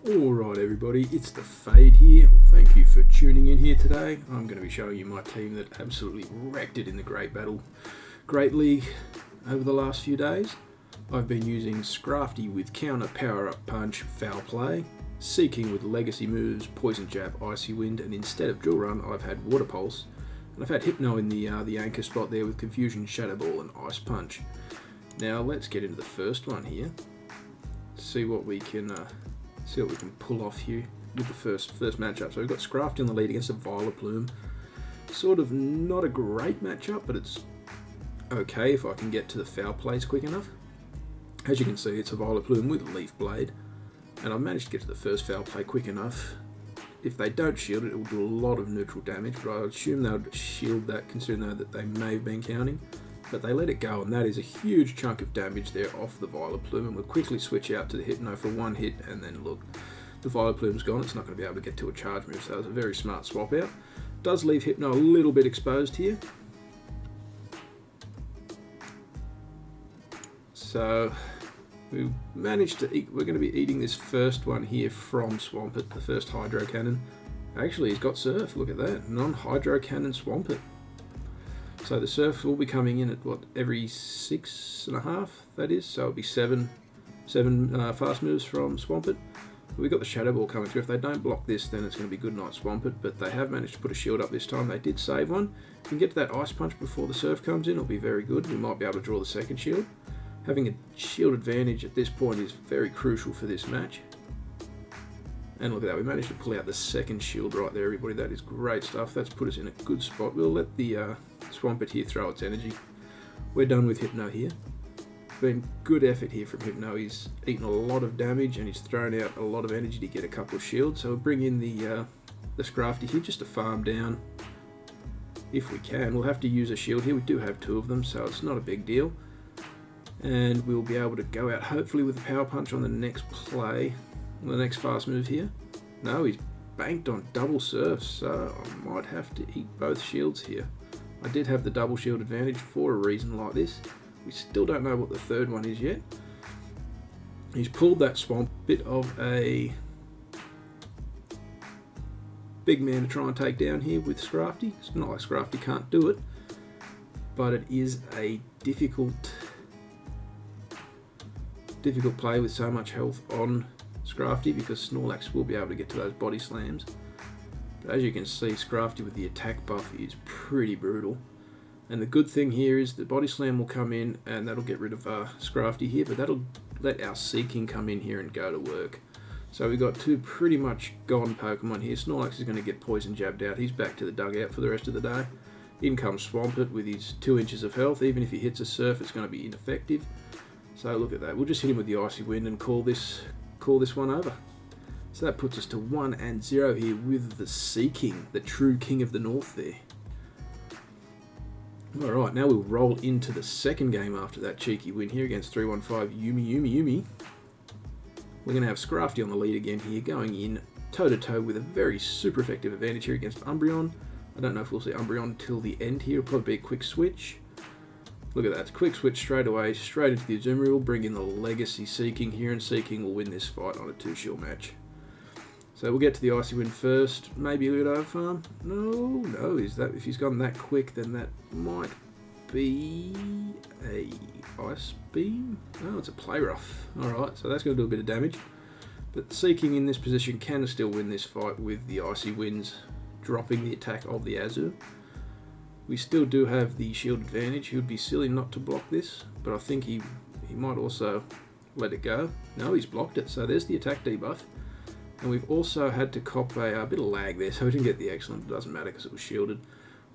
Alright everybody, it's the Fade here. Thank you for tuning in here today. I'm going to be showing you my team that absolutely wrecked it in the Great League over the last few days. I've been using Scrafty with Counter, Power Up Punch, Foul Play, Seaking with Legacy moves, Poison Jab, Icy Wind, and instead of Drill Run I've had Water Pulse. And I've had Hypno in the anchor spot there with Confusion, Shadow Ball and Ice Punch. Now let's get into the first one here. See what we can pull off here with the first matchup. So we've got Scrafty on the lead against a Violet Plume. Sort of not a great matchup, but it's okay if I can get to the foul plays quick enough. As you can see, it's a Violet Plume with Leaf Blade, and I've managed to get to the first foul play quick enough. If they don't shield it, it will do a lot of neutral damage, but I assume they would shield that considering that they may have been counting. But they let it go, and that is a huge chunk of damage there off the Violet Plume, and we'll quickly switch out to the Hypno for one hit, and then look, the Violet Plume's gone. It's not going to be able to get to a charge move, so that was a very smart swap out. Does leave Hypno a little bit exposed here. So we managed to eat, we're going to be eating this first one here from Swampert, the first Hydro Cannon. Actually, he's got Surf, look at that, non-Hydro Cannon Swampert. So the Surf will be coming in at what, every 6.5, that is, so it'll be seven fast moves from Swampert. We've got the Shadow Ball coming through. If they don't block this, then it's going to be good night Swampert, but they have managed to put a shield up this time. They did save one. If we can get to that Ice Punch before the Surf comes in, it'll be very good. We might be able to draw the second shield. Having a shield advantage at this point is very crucial for this match. And look at that, we managed to pull out the second shield right there, everybody. That is great stuff. That's put us in a good spot. We'll let the Swampert here throw its energy. We're done with Hypno here. Been good effort here from Hypno. He's eaten a lot of damage and he's thrown out a lot of energy to get a couple of shields. So we'll bring in the Scrafty here just to farm down if we can. We'll have to use a shield here. We do have two of them, so it's not a big deal. And we'll be able to go out hopefully with a Power Punch on the next play. The next fast move here. No, he's banked on double Surf, so I might have to eat both shields here. I did have the double shield advantage for a reason like this. We still don't know what the third one is yet. He's pulled that Swamp, bit of a big man to try and take down here with Scrafty. It's not like Scrafty can't do it, but it is a difficult play with so much health on Scrafty because Snorlax will be able to get to those body slams. But as you can see, Scrafty with the attack buff is pretty brutal. And the good thing here is the body slam will come in and that'll get rid of Scrafty here, but that'll let our Seaking come in here and go to work. So we've got two pretty much gone Pokemon here. Snorlax is going to get poison jabbed out. He's back to the dugout for the rest of the day. In comes Swampert with his 2 inches of health. Even if he hits a Surf, it's going to be ineffective. So look at that. We'll just hit him with the Icy Wind and call this one over. So that puts us to 1-0 here with the Seaking, the true king of the north there. Alright, now we'll roll into the second game after that cheeky win here against 315 Yumi. We're going to have Scrafty on the lead again here, going in toe-to-toe with a very super effective advantage here against Umbreon. I don't know if we'll see Umbreon till the end here. It'll probably be a quick switch. Look at that, quick switch straight away, straight into the Azumarill, bring in the Legacy Seaking here, and Seaking will win this fight on a 2-shield match. So we'll get to the Icy Wind first, maybe a little overfarm. No, if he's gone that quick, then that might be a Ice Beam. Oh, it's a Play Rough. Alright, so that's going to do a bit of damage. But Seaking in this position can still win this fight with the Icy Winds dropping the attack of the Azur. We still do have the shield advantage. He would be silly not to block this, but I think he might also let it go. No, he's blocked it, so there's the attack debuff. And we've also had to cop a bit of lag there, so we didn't get the excellent. It doesn't matter because it was shielded.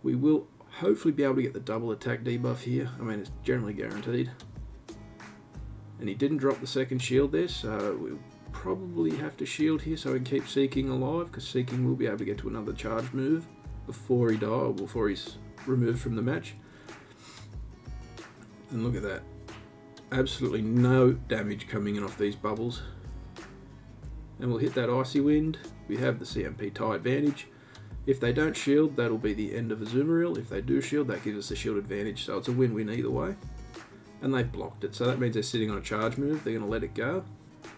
We will hopefully be able to get the double attack debuff here. I mean, it's generally guaranteed. And he didn't drop the second shield there, so we'll probably have to shield here so we can keep Seaking alive, because Seaking will be able to get to another charge move before he dies, or before he's removed from the match. And look at that. Absolutely no damage coming in off these bubbles. And we'll hit that Icy Wind. We have the CMP tie advantage. If they don't shield, that'll be the end of Azumarill. If they do shield, that gives us the shield advantage, so it's a win-win either way. And they've blocked it, so that means they're sitting on a charge move. They're going to let it go.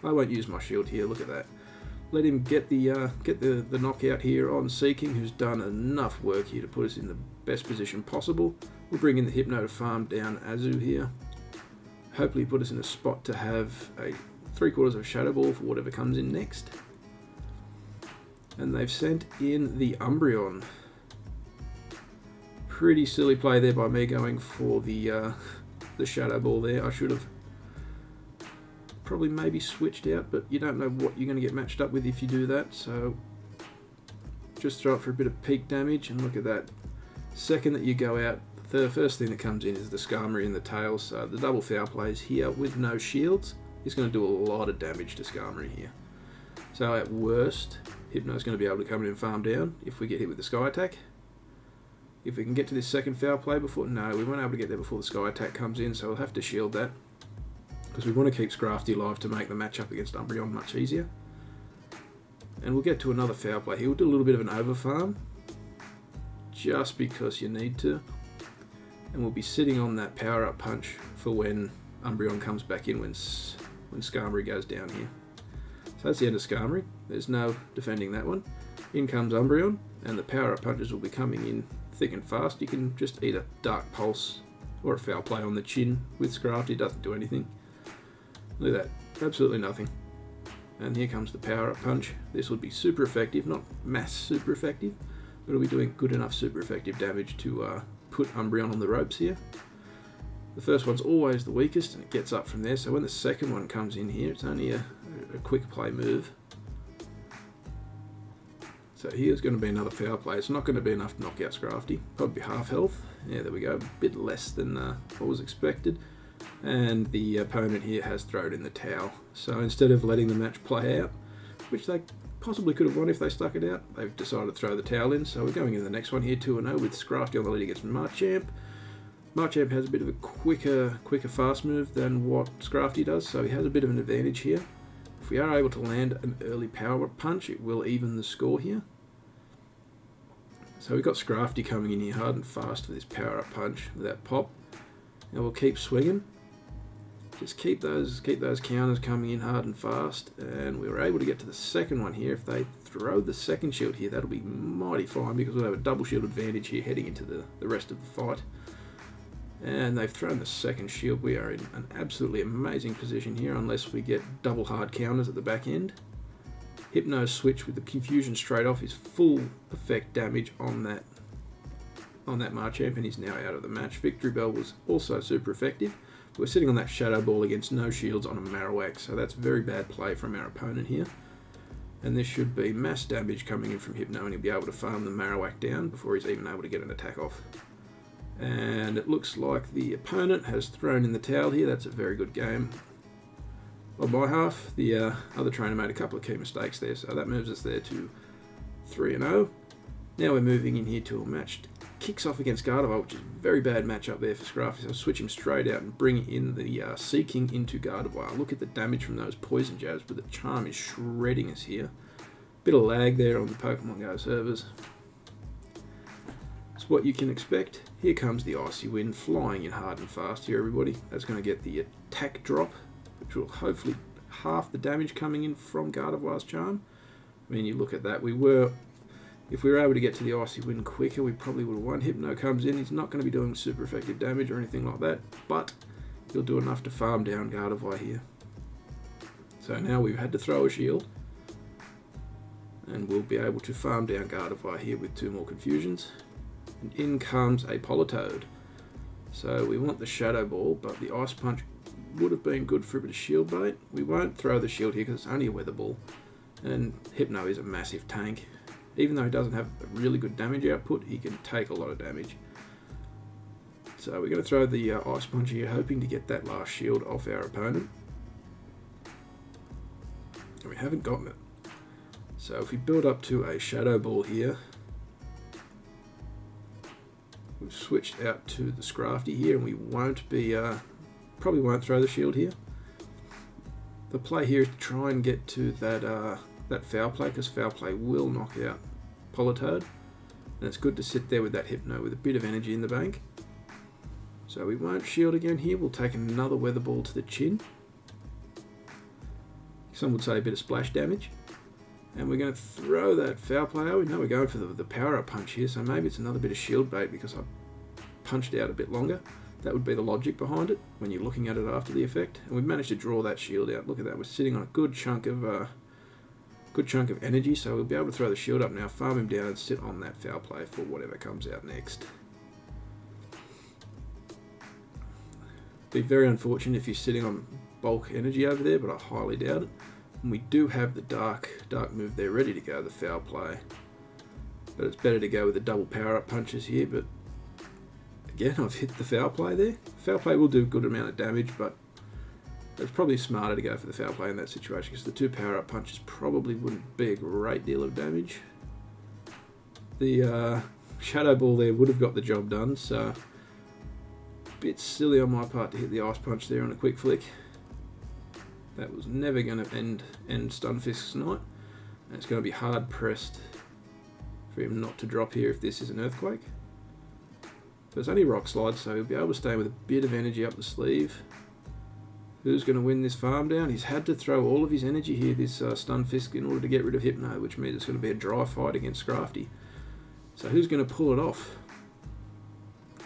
I won't use my shield here, look at that. let him get the knockout here on Seaking, who's done enough work here to put us in the best position possible. We'll bring in the Hypno to farm down Azu here. Hopefully put us in a spot to have a 3/4 of Shadow Ball for whatever comes in next. And they've sent in the Umbreon. Pretty silly play there by me going for the Shadow Ball there. I should have probably maybe switched out, but you don't know what you're going to get matched up with if you do that, so just throw it for a bit of peak damage. And look at that, second that you go out, the first thing that comes in is the Skarmory in the tail, so the double foul plays here with no shields is going to do a lot of damage to Skarmory here. So at worst, Hypno's going to be able to come in and farm down if we get hit with the Sky Attack. If we can get to this second foul play before, no, we won't be able to get there before the Sky Attack comes in, so we'll have to shield that, because we want to keep Scrafty alive to make the matchup against Umbreon much easier. And we'll get to another foul play here. We'll do a little bit of an over farm, just because you need to. And we'll be sitting on that power up punch for when Umbreon comes back in, when Skarmory goes down here. So that's the end of Skarmory. There's no defending that one. In comes Umbreon, and the power up punches will be coming in thick and fast. You can just eat a Dark Pulse or a foul play on the chin with Scrafty. It doesn't do anything. Look at that, absolutely nothing. And here comes the power up punch. This would be super effective, not mass super effective, but it'll be doing good enough super effective damage to put Umbreon on the ropes here. The first one's always the weakest, and it gets up from there, so when the second one comes in here, it's only a quick play move. So here's going to be another foul play. It's not going to be enough to knock out Scrafty. Probably half health. Yeah, there we go. A bit less than what was expected. And the opponent here has thrown in the towel. So instead of letting the match play out, which they possibly could have won if they stuck it out, they've decided to throw the towel in. So we're going into the next one here, 2-0, with Scrafty on the lead against Marchamp. Marchamp has a bit of a quicker fast move than what Scrafty does, so he has a bit of an advantage here. If we are able to land an early power punch, it will even the score here. So we've got Scrafty coming in here hard and fast for this power up punch with that pop. Now we'll keep swinging. Just keep those counters coming in hard and fast, and we were able to get to the second one here. If they throw the second shield here, that'll be mighty fine, because we'll have a double shield advantage here heading into the rest of the fight. And they've thrown the second shield. We are in an absolutely amazing position here, unless we get double hard counters at the back end. Hypno's switch with the confusion straight off is full effect damage on that Marchamp, and he's now out of the match. Victory Bell was also super effective. We're sitting on that Shadow Ball against no shields on a Marowak, so that's very bad play from our opponent here. And this should be mass damage coming in from Hypno, and he'll be able to farm the Marowak down before he's even able to get an attack off. And it looks like the opponent has thrown in the towel here. That's a very good game. On my half, the other trainer made a couple of key mistakes there, so that moves us there to 3-0. Now we're moving in here to a match. Kicks off against Gardevoir, which is a very bad matchup there for Scrafty, so I'll switch him straight out and bring in the Seaking into Gardevoir. Look at the damage from those poison jabs, but the charm is shredding us here. Bit of lag there on the Pokemon Go servers. It's what you can expect. Here comes the Icy Wind flying in hard and fast here, everybody. That's going to get the attack drop, which will hopefully half the damage coming in from Gardevoir's charm. I mean, you look at that. If we were able to get to the Icy Wind quicker, we probably would have won. Hypno comes in. He's not going to be doing super effective damage or anything like that, but he'll do enough to farm down Gardevoir here. So now we've had to throw a shield, and we'll be able to farm down Gardevoir here with 2 more confusions. And in comes a Politoed. So we want the Shadow Ball, but the Ice Punch would have been good for a bit of shield bait. We won't throw the shield here because it's only a Weather Ball, and Hypno is a massive tank. Even though he doesn't have a really good damage output, he can take a lot of damage. So we're going to throw the Ice Punch here, hoping to get that last shield off our opponent. And we haven't gotten it. So if we build up to a Shadow Ball here, we've switched out to the Scrafty here, and we won't be, probably won't throw the shield here. The play here is to try and get to that foul play, because foul play will knock out Politoed, and it's good to sit there with that Hypno with a bit of energy in the bank. So we won't shield again here. We'll take another Weather Ball to the chin. Some would say a bit of splash damage. And we're going to throw that foul play. Oh, no, we're going for the power-up punch here, so maybe it's another bit of shield bait because I punched out a bit longer. That would be the logic behind it when you're looking at it after the effect. And we've managed to draw that shield out. Look at that. We're sitting on a good chunk of energy, so we'll be able to throw the shield up now, farm him down, and sit on that foul play for whatever comes out next. Be very unfortunate if you're sitting on bulk energy over there, but I highly doubt it. And we do have the dark move there ready to go, the foul play. But it's better to go with the double power-up punches here, but again, I've hit the foul play there. Foul play will do a good amount of damage, but it's probably smarter to go for the foul play in that situation because the 2 power-up punches probably wouldn't be a great deal of damage. The Shadow Ball there would have got the job done, so a bit silly on my part to hit the Ice Punch there on a quick flick. That was never going to end Stunfisk's night, and it's going to be hard-pressed for him not to drop here if this is an Earthquake. But it's only Rock Slide, so he'll be able to stay with a bit of energy up the sleeve. Who's going to win this farm down? He's had to throw all of his energy here, this Stunfisk, in order to get rid of Hypno, which means it's going to be a dry fight against Scrafty. So who's going to pull it off?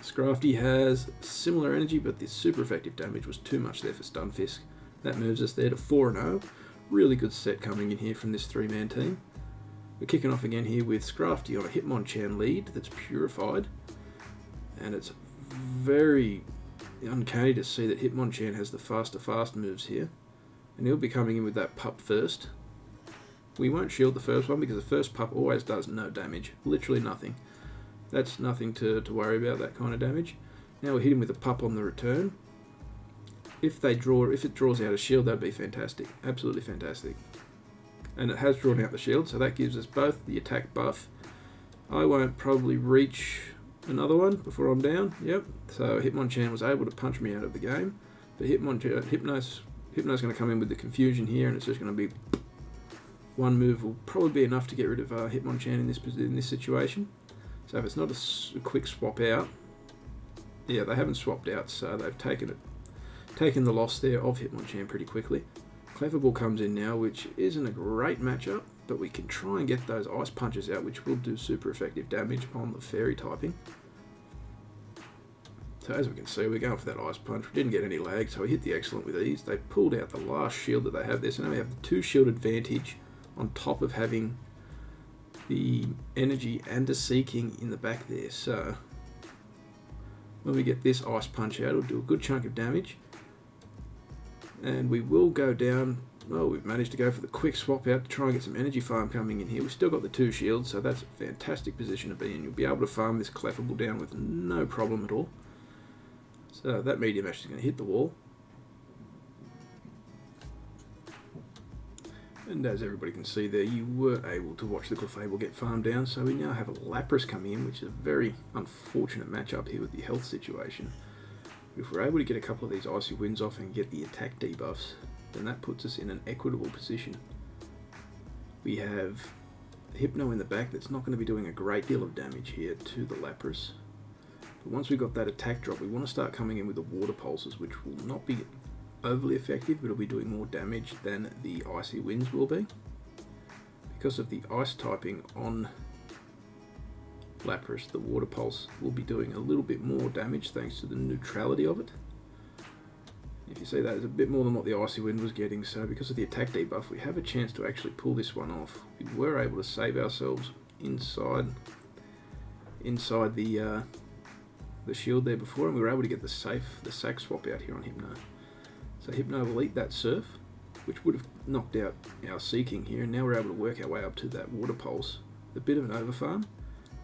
Scrafty has similar energy, but the super effective damage was too much there for Stunfisk. That moves us there to 4-0. Really good set coming in here from this 3-man team. We're kicking off again here with Scrafty on a Hitmonchan lead that's purified. And it's very uncanny to see that Hitmonchan has the fast moves here. And he'll be coming in with that pup first. We won't shield the first one because the first pup always does no damage. Literally nothing. That's nothing to worry about, that kind of damage. Now we'll hit him with a pup on the return. If it draws out a shield, that'd be fantastic. Absolutely fantastic. And it has drawn out the shield, so that gives us both the attack buff. I won't probably reach another one before I'm down. Yep. So Hitmonchan was able to punch me out of the game. But Hypno's going to come in with the confusion here, and it's just going to be one move will probably be enough to get rid of Hitmonchan in this situation. So if it's not a quick swap out, yeah, they haven't swapped out, so they've taken the loss there of Hitmonchan pretty quickly. Clever Ball comes in now, which isn't a great matchup, but we can try and get those Ice Punches out, which will do super effective damage on the Fairy typing. So as we can see, we're going for that Ice Punch. We didn't get any lag, so we hit the Excellent with ease. They pulled out the last shield that they have there, so now we have the 2 shield advantage on top of having the energy and a Seaking in the back there. So when we get this Ice Punch out, it'll do a good chunk of damage. And we will go down. Well, we've managed to go for the quick swap out to try and get some energy farm coming in here. We've still got the 2 shields, so that's a fantastic position to be in. You'll be able to farm this Clefable down with no problem at all. So that Medium Ash is going to hit the wall. And as everybody can see there, you were able to watch the Clefable get farmed down. So we now have a Lapras coming in, which is a very unfortunate matchup here with the health situation. If we're able to get a couple of these Icy Winds off and get the attack debuffs, then that puts us in an equitable position. We have Hypno in the back that's not going to be doing a great deal of damage here to the Lapras. But once we've got that attack drop, we want to start coming in with the Water Pulses, which will not be overly effective, but it'll be doing more damage than the Icy Winds will be. Because of the Ice typing on Lapras, the Water Pulse will be doing a little bit more damage thanks to the neutrality of it. If you see that, it's a bit more than what the Icy Wind was getting, so because of the attack debuff, we have a chance to actually pull this one off. We were able to save ourselves inside the shield there before, and we were able to get the sack swap out here on Hypno. So Hypno will eat that Surf, which would have knocked out our Seaking here, and now we're able to work our way up to that Water Pulse. A bit of an overfarm.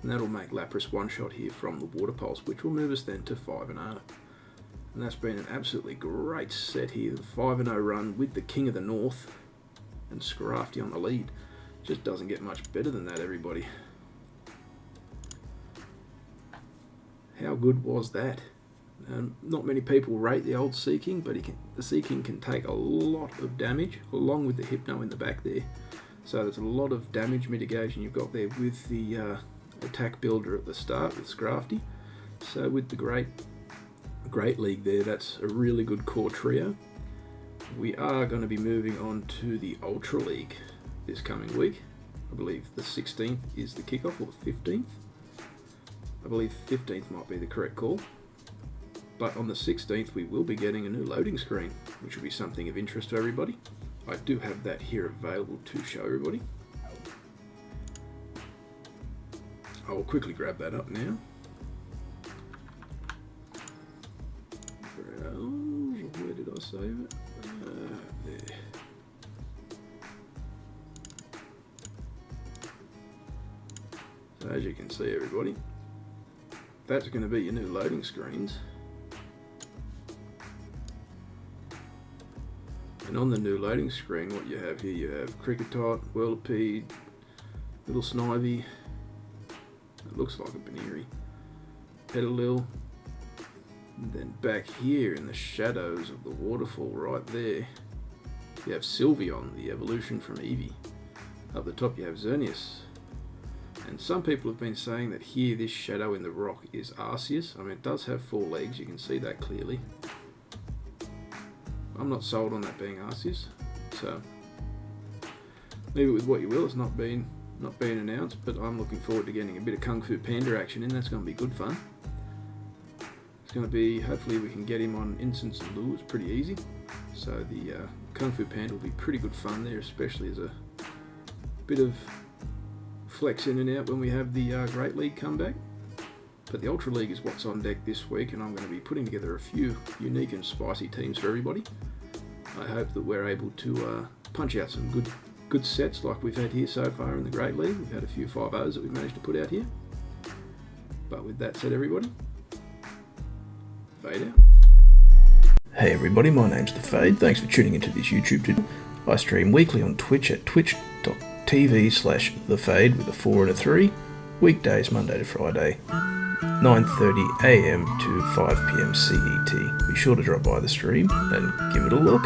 And that'll make Lapras one-shot here from the Water Pulse, which will move us then to 5-0. And that's been an absolutely great set here. The 5-0 run with the King of the North and Scrafty on the lead. Just doesn't get much better than that, everybody. How good was that? Not many people rate the old Seaking, but the Seaking can take a lot of damage, along with the Hypno in the back there. So there's a lot of damage mitigation you've got there with the attack builder at the start with Scrafty. So with the great league there, that's a really good core trio. We are going to be moving on to the Ultra League this coming week, I believe the 16th is the kickoff, or the 15th. I believe 15th might be the correct call. But on the 16th we will be getting a new loading screen, which will be something of interest to everybody. I do have that here available to show everybody. I will quickly grab that up now. Where did I save it? There. So as you can see, everybody, that's going to be your new loading screens. And on the new loading screen, what you have here, you have Cricketot, Whirlipede, Little Snivy, it looks like a Baneri, Petalil, and then back here in the shadows of the waterfall right there, you have Sylveon, the evolution from Eevee. Up the top you have Xerneas. And some people have been saying that here, this shadow in the rock is Arceus. I mean, it does have 4 legs, you can see that clearly. I'm not sold on that being Arceus, so leave it with what you will. It's not been announced, but I'm looking forward to getting a bit of Kung Fu Panda action in. That's going to be good fun. It's going to be, hopefully we can get him on Instance and Lure. It's pretty easy. So the Kung Fu Panda will be pretty good fun there, especially as a bit of flex in and out when we have the Great League come back. But the Ultra League is what's on deck this week, and I'm going to be putting together a few unique and spicy teams for everybody. I hope that we're able to punch out some good sets like we've had here so far in the Great League. We've had a few 5-0s that we've managed to put out here. But with that said, everybody, Fade out. Hey everybody, my name's The Fade. Thanks for tuning into this YouTube video. I stream weekly on Twitch at twitch.tv/TheFade with a 4 and a 3. Weekdays Monday to Friday, 9:30 AM to 5 PM CET. Be sure to drop by the stream and give it a look.